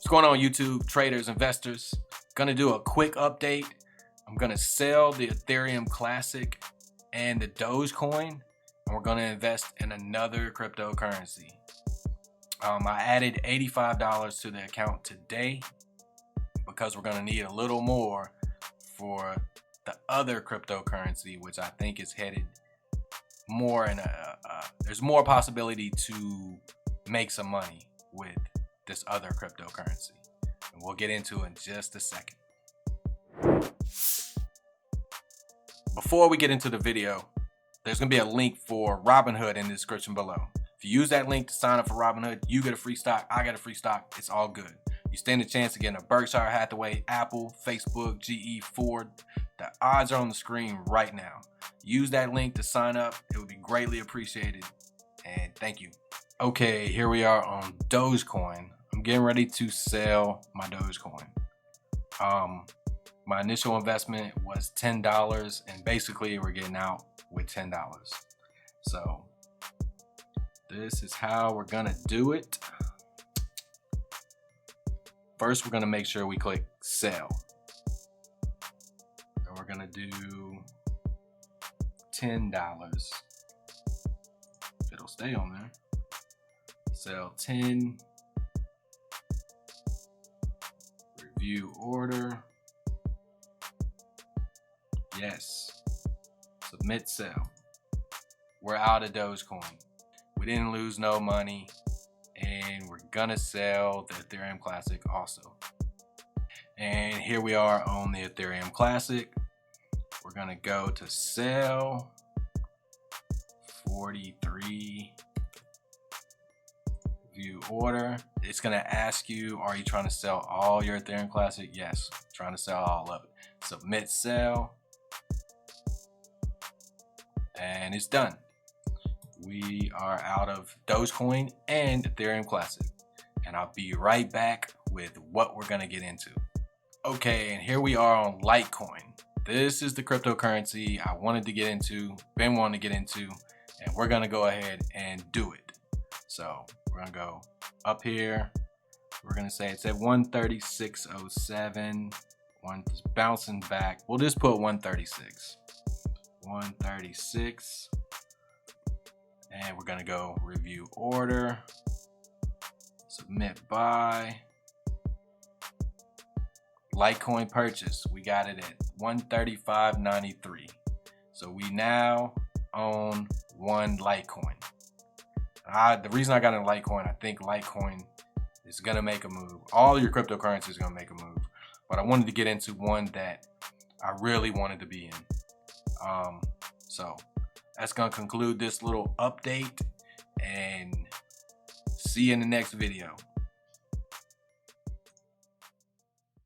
What's going on, YouTube traders, investors? Gonna do a quick update. I'm gonna sell the Ethereum Classic and the Dogecoin, and we're gonna invest in another cryptocurrency. I added $85 to the account today because we're gonna need a little more for the other cryptocurrency, which I think is headed more in there's more possibility to make some money with this other cryptocurrency, and we'll get into it in just a second. Before we get into the video, there's gonna be a link for Robinhood in the description below. If you use that link to sign up for Robinhood, you get a free stock, I get a free stock, it's all good. You stand a chance of getting a Berkshire Hathaway, Apple, Facebook, GE, Ford. The odds are on the screen right now. Use that link to sign up, it would be greatly appreciated, and thank you. Okay, here we are on Dogecoin. I'm getting ready to sell my Dogecoin. My initial investment was $10, and basically we're getting out with $10. So this is how we're gonna do it. First, we're gonna make sure we click sell. And we're gonna do $10. It'll stay on there. Sell 10. Review order. Yes. Submit sell. We're out of Dogecoin. We didn't lose no money, and we're gonna sell the Ethereum Classic also. And here we are on the Ethereum Classic. We're gonna go to sell 43. View order. It's gonna ask you, are you trying to sell all your Ethereum Classic? Yes, trying to sell all of it. Submit sell, and it's done. We are out of Dogecoin and Ethereum Classic, and I'll be right back with what we're gonna get into. Okay, and here we are on Litecoin. This is the cryptocurrency I wanted to get into, been wanting to get into, and we're gonna go ahead and do it. So we're gonna go up here. We're gonna say it's at 136.07. One's bouncing back. We'll just put 136. 136. And we're gonna go review order. Submit buy. Litecoin purchase. We got it at 135.93. So we now own one Litecoin. The reason I got into Litecoin, I think Litecoin is gonna make a move. All your cryptocurrencies is gonna make a move, but I wanted to get into one that I really wanted to be in. So that's gonna conclude this little update, and see you in the next video.